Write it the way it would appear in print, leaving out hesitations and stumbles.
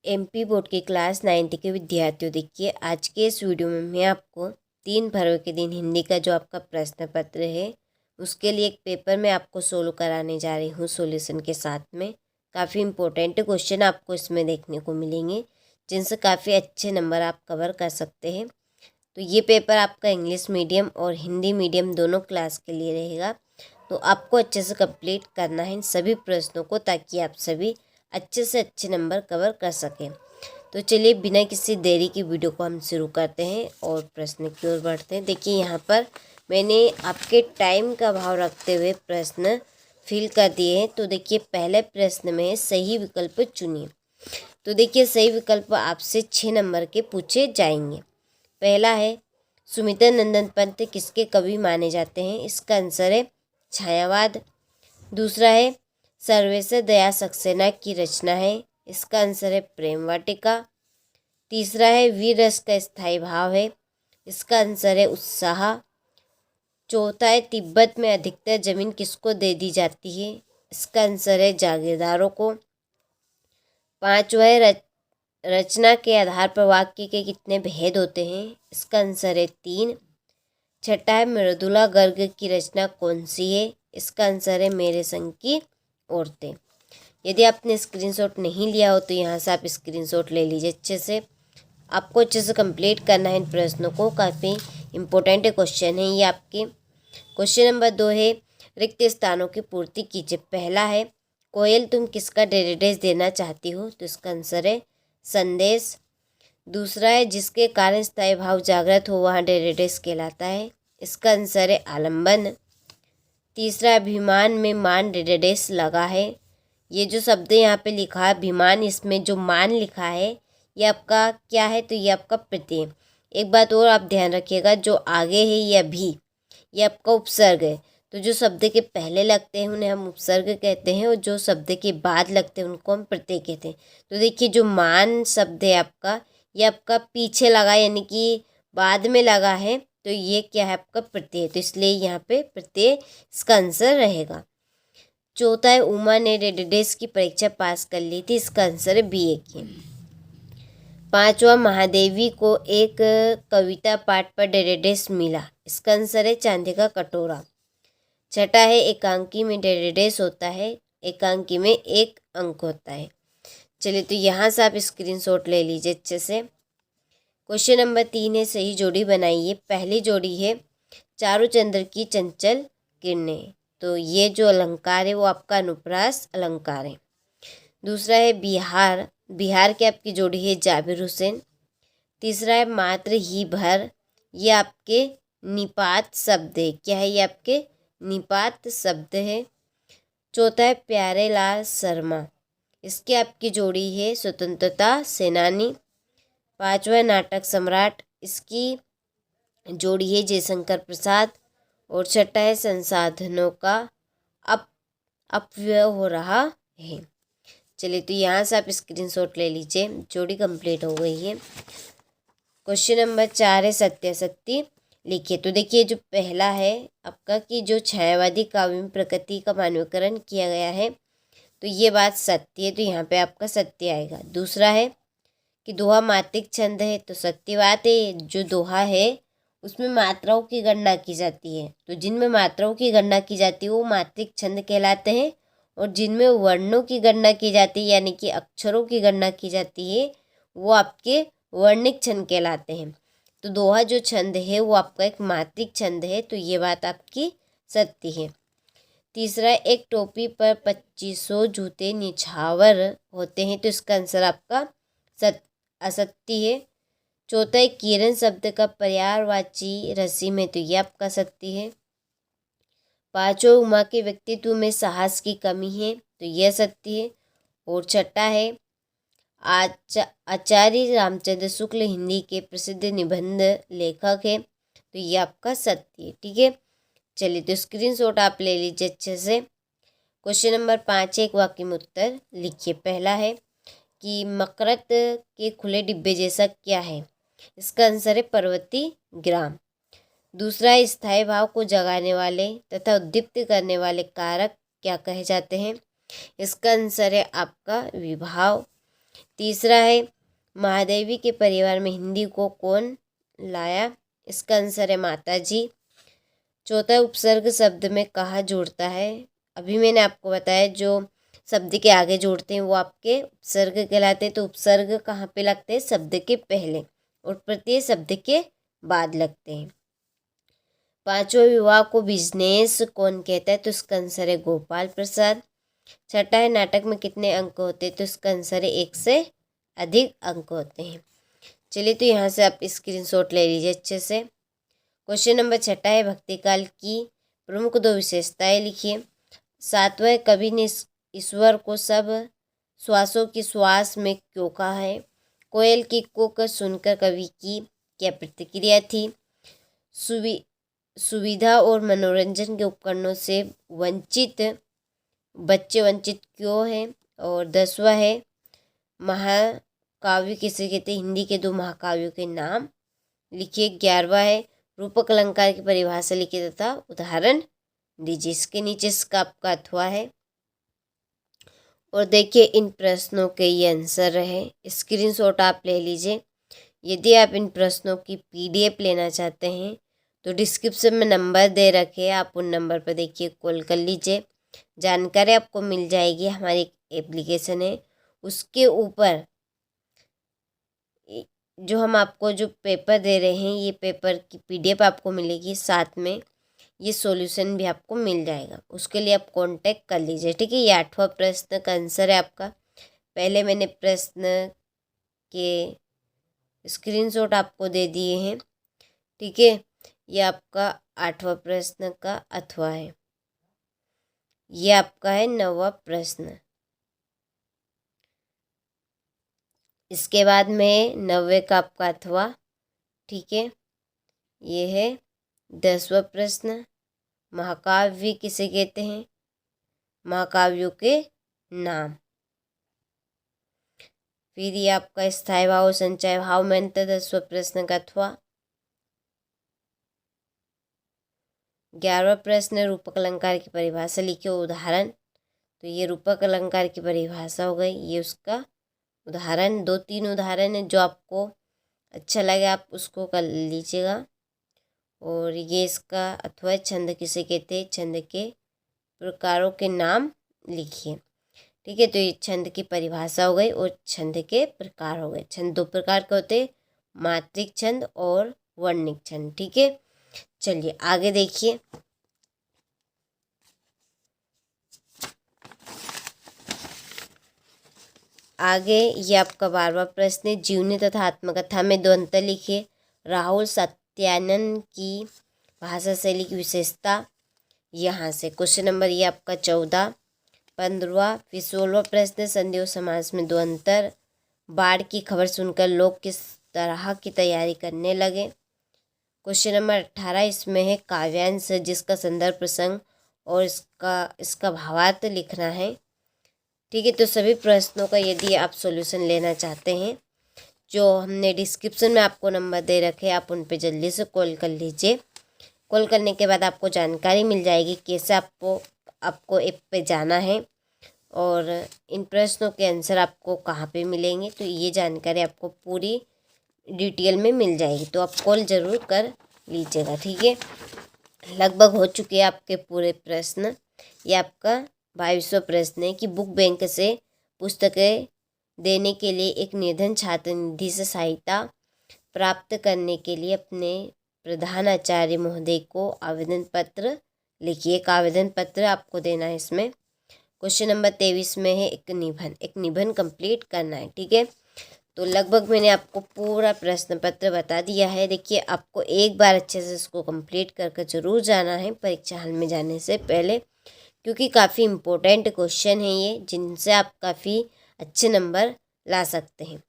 MP board की class 9th के विद्यार्थियों, देखिए आज के इस वीडियो में मैं आपको 3 फरवरी के दिन हिंदी का जो आपका प्रश्न पत्र है उसके लिए एक पेपर में आपको सोल्व कराने जा रही हूँ सॉल्यूशन के साथ में। काफ़ी इम्पोर्टेंट क्वेश्चन आपको इसमें देखने को मिलेंगे जिनसे काफ़ी अच्छे नंबर आप कवर कर सकते हैं। तो ये पेपर आपका इंग्लिश मीडियम और हिंदी मीडियम दोनों क्लास के लिए रहेगा। तो आपको अच्छे से कंप्लीट करना है इन सभी प्रश्नों को ताकि आप सभी अच्छे से अच्छे नंबर कवर कर सकें। तो चलिए बिना किसी देरी की वीडियो को हम शुरू करते हैं और प्रश्न की ओर बढ़ते हैं। देखिए यहाँ पर मैंने आपके टाइम का भाव रखते हुए प्रश्न फिल कर दिए हैं। तो देखिए पहले प्रश्न में सही विकल्प चुनिए। तो देखिए सही विकल्प आपसे 6 नंबर के पूछे जाएंगे। पहला है सुमित्रा नंदन पंत किसके कवि माने जाते हैं? इसका आंसर है छायावाद। दूसरा है सर्वेश्वर दयाल सक्सेना की रचना है, इसका आंसर है प्रेम वाटिका। तीसरा है वीर रस का स्थायी भाव है, इसका आंसर है उत्साह। चौथा है तिब्बत में अधिकतर जमीन किसको दे दी जाती है? इसका आंसर है जागीरदारों को। पांचवा है रचना के आधार पर वाक्य के कितने भेद होते हैं? इसका आंसर है 3। छठा है मृदुला गर्ग की रचना कौन सी है? इसका आंसर है मेरे संग की औरतें। यदि आपने स्क्रीनशॉट नहीं लिया हो तो यहाँ से आप स्क्रीनशॉट ले लीजिए अच्छे से। आपको अच्छे से कंप्लीट करना है इन प्रश्नों को, काफ़ी इम्पोर्टेंट क्वेश्चन है ये आपके। क्वेश्चन नंबर 2 है रिक्त स्थानों की पूर्ति कीजिए। पहला है कोयल तुम किसका डेडिकेट देना चाहती हो? तो इसका आंसर है संदेश। दूसरा है जिसके कारण स्थायी भाव जागृत हो वहाँ डेडिकेट कहलाता है, इसका आंसर है आलम्बन। तीसरा अभिमान में मान डेडिकेट लगा है। ये जो शब्द यहाँ पे लिखा है अभिमान, इसमें जो मान लिखा है ये आपका क्या है? तो ये आपका प्रत्यय। एक बात और आप ध्यान रखिएगा, जो आगे है ये अभी, ये आपका उपसर्ग है। तो जो शब्द के पहले लगते हैं उन्हें हम उपसर्ग कहते हैं और जो शब्द के बाद लगते हैं उनको हम प्रत्यय कहते हैं। तो देखिए जो मान शब्द है आपका, ये आपका पीछे लगा यानी कि बाद में लगा है, तो ये क्या है आपका प्रत्यय। तो इसलिए यहाँ पे प्रत्यय इसका आंसर रहेगा। चौथा है उमा ने डेडिकेट की परीक्षा पास कर ली थी, इसका आंसर है BA की। पांचवा महादेवी को एक कविता पाठ पर डेडिकेट मिला, इसका आंसर है चांदी का कटोरा। छठा है एकांकी में डेडिकेट होता है, एकांकी में 1 अंक होता है। चलिए तो यहाँ से आप स्क्रीनशॉट ले लीजिए अच्छे से। क्वेश्चन नंबर 3 है सही जोड़ी बनाइए। पहली जोड़ी है चारू चंद्र की चंचल किरणें, तो ये जो अलंकार है वो आपका अनुप्रास अलंकार है। दूसरा है बिहार, बिहार की आपकी जोड़ी है जाबिर हुसैन। तीसरा है मात्र ही भर, ये आपके निपात शब्द है। क्या है? ये आपके निपात शब्द है। चौथा है प्यारे लाल शर्मा, इसकी आपकी जोड़ी है स्वतंत्रता सेनानी। पांचवा नाटक सम्राट, इसकी जोड़ी है जयशंकर प्रसाद। और छठा है संसाधनों का अपव्यय हो रहा है। चलिए तो यहाँ से आप स्क्रीनशॉट ले लीजिए, जोड़ी कंप्लीट हो गई है। क्वेश्चन नंबर 4 है सत्यासत्य लिखिए। तो देखिए जो पहला है आपका कि जो छायावादी काव्य में प्रकृति का मानवीकरण किया गया है तो ये बात सत्य है, तो यहाँ पे आपका सत्य आएगा। दूसरा है कि दोहा मात्रिक छंद है, तो सत्य बात है। जो दोहा है उसमें मात्राओं की गणना की जाती है, तो जिनमें मात्राओं की गणना की जाती है वो मात्रिक छंद कहलाते हैं, और जिनमें वर्णों की गणना की जाती है यानी कि अक्षरों की गणना की जाती है वो आपके वर्णिक छंद कहलाते हैं। तो दोहा जो छंद है वो आपका एक मात्रिक छंद है, तो ये बात आपकी सत्य है। तीसरा एक टोपी पर 2500 जूते निछावर होते हैं, तो इसका आंसर आपका असत्य है। चौथा एक किरण शब्द का पर्यायवाची रस्सी में, तो ये आपका सत्य है। पांचों उमा के व्यक्तित्व में साहस की कमी है, तो यह सत्य है। और छठा है आचार्य रामचंद्र शुक्ल हिंदी के प्रसिद्ध निबंध लेखक है, तो ये आपका सत्य है। ठीक है, चलिए तो स्क्रीनशॉट आप ले लीजिए अच्छे से। क्वेश्चन नंबर 5 एक वाक्य में उत्तर लिखिए। पहला है कि मकरत के खुले डिब्बे जैसा क्या है? इसका आंसर है पर्वती ग्राम। दूसरा है स्थायी भाव को जगाने वाले तथा उद्दीप्त करने वाले कारक क्या कहे जाते हैं? इसका आंसर है आपका विभाव। तीसरा है महादेवी के परिवार में हिंदी को कौन लाया, इसका आंसर है माता जी। चौथा, उपसर्ग शब्द में कहाँ जुड़ता है, अभी मैंने आपको बताया जो शब्द के आगे जोड़ते हैं वो आपके उपसर्ग कहलाते हैं। तो उपसर्ग कहाँ पे लगते हैं, शब्द के पहले, और प्रत्यय शब्द के बाद लगते हैं। पांचवा, विवाह को बिजनेस कौन कहता है, तो इसका आंसर है गोपाल प्रसाद। छठा है नाटक में कितने अंक होते हैं, तो इसका आंसर है 1 से अधिक अंक होते हैं। चलिए तो यहाँ से आप स्क्रीनशॉट ले लीजिए अच्छे से। क्वेश्चन नंबर छठा है भक्ति काल की प्रमुख 2 विशेषताएं लिखिए। सातवां, कवि ने ईश्वर को सब श्वासों की श्वास में क्यों कहा है। कोयल की कूक सुनकर कवि की क्या प्रतिक्रिया थी। सुविधा और मनोरंजन के उपकरणों से बच्चे वंचित क्यों हैं। और 10वां है महाकाव्य किसे कहते हैं, हिंदी के 2 महाकाव्यों के नाम लिखिए। 11वां है रूपक अलंकार की परिभाषा लिखिए तथा उदाहरण दीजिए। इसके नीचे इसका आपका अथवा है। और देखिए इन प्रश्नों के ये आंसर रहे, स्क्रीनशॉट आप ले लीजिए। यदि आप इन प्रश्नों की PDF लेना चाहते हैं तो डिस्क्रिप्शन में नंबर दे रखे हैं, आप उन नंबर पर देखिए कॉल कर लीजिए, जानकारी आपको मिल जाएगी। हमारी एक एप्लीकेशन है, उसके ऊपर जो हम आपको जो पेपर दे रहे हैं ये पेपर की PDF आपको मिलेगी, साथ में ये सॉल्यूशन भी आपको मिल जाएगा। उसके लिए आप कांटेक्ट कर लीजिए, ठीक है। ये 8वां प्रश्न का आंसर है आपका। पहले मैंने प्रश्न के स्क्रीनशॉट आपको दे दिए हैं, ठीक है। ये आपका 8वां प्रश्न का अथवा है। ये आपका है 9वां प्रश्न। इसके बाद में 9वें का आपका अथवा, ठीक है। ये है 10वां प्रश्न, महाकाव्य किसे कहते हैं, महाकाव्यों के नाम। फिर ये आपका स्थायी भाव संचय भाव में अंतर, 10वां प्रश्न का अथवा। 11वां प्रश्न रूपक अलंकार की परिभाषा लिखिए उदाहरण। तो ये रूपक अलंकार की परिभाषा हो गई, ये उसका उदाहरण। 2-3 उदाहरण है, जो आपको अच्छा लगे आप उसको कर लीजिएगा। और ये इसका अथवा छंद किसे कहते हैं, छंद के प्रकारों के नाम लिखिए, ठीक है। तो ये छंद की परिभाषा हो गई और छंद के प्रकार हो गए। छंद 2 प्रकार के होते हैं, मात्रिक छंद और वर्णिक छंद, ठीक है। चलिए आगे देखिए। आगे ये आपका 12वां प्रश्न है, जीवनी तथा आत्मकथा में 2 अंतर लिखिए। राहुल सत्यानंद की भाषा शैली की विशेषता, यहाँ से क्वेश्चन नंबर ये आपका 14। 15वां फिर 16वां प्रश्न, संदेह समास में 2 अंतर। बाढ़ की खबर सुनकर लोग किस तरह की तैयारी करने लगे। क्वेश्चन नंबर 18, इसमें है काव्यांश जिसका संदर्भ प्रसंग और इसका भावार्थ लिखना है, ठीक है। तो सभी प्रश्नों का यदि आप सॉल्यूशन लेना चाहते हैं, जो हमने डिस्क्रिप्शन में आपको नंबर दे रखे हैं, आप उन पे जल्दी से कॉल कर लीजिए। कॉल करने के बाद आपको जानकारी मिल जाएगी कैसे आपको ऐप पे जाना है और इन प्रश्नों के आंसर आपको कहाँ पे मिलेंगे। तो ये जानकारी आपको पूरी डिटेल में मिल जाएगी, तो आप कॉल ज़रूर कर लीजिएगा, ठीक है। लगभग हो चुके हैं आपके पूरे प्रश्न। ये आपका 22वां प्रश्न है कि बुक बैंक से पुस्तकें देने के लिए एक निर्धन छात्र निधि से सहायता प्राप्त करने के लिए अपने प्रधानाचार्य महोदय को आवेदन पत्र लिखिए। एक आवेदन पत्र आपको देना है इसमें। क्वेश्चन नंबर 23 में है एक निबंध कंप्लीट करना है, ठीक है। तो लगभग मैंने आपको पूरा प्रश्न पत्र बता दिया है। देखिए आपको एक बार अच्छे से इसको कंप्लीट करके ज़रूर जाना है परीक्षा हॉल में जाने से पहले, क्योंकि काफ़ी इम्पोर्टेंट क्वेश्चन है ये, जिनसे आप काफ़ी अच्छे नंबर ला सकते हैं।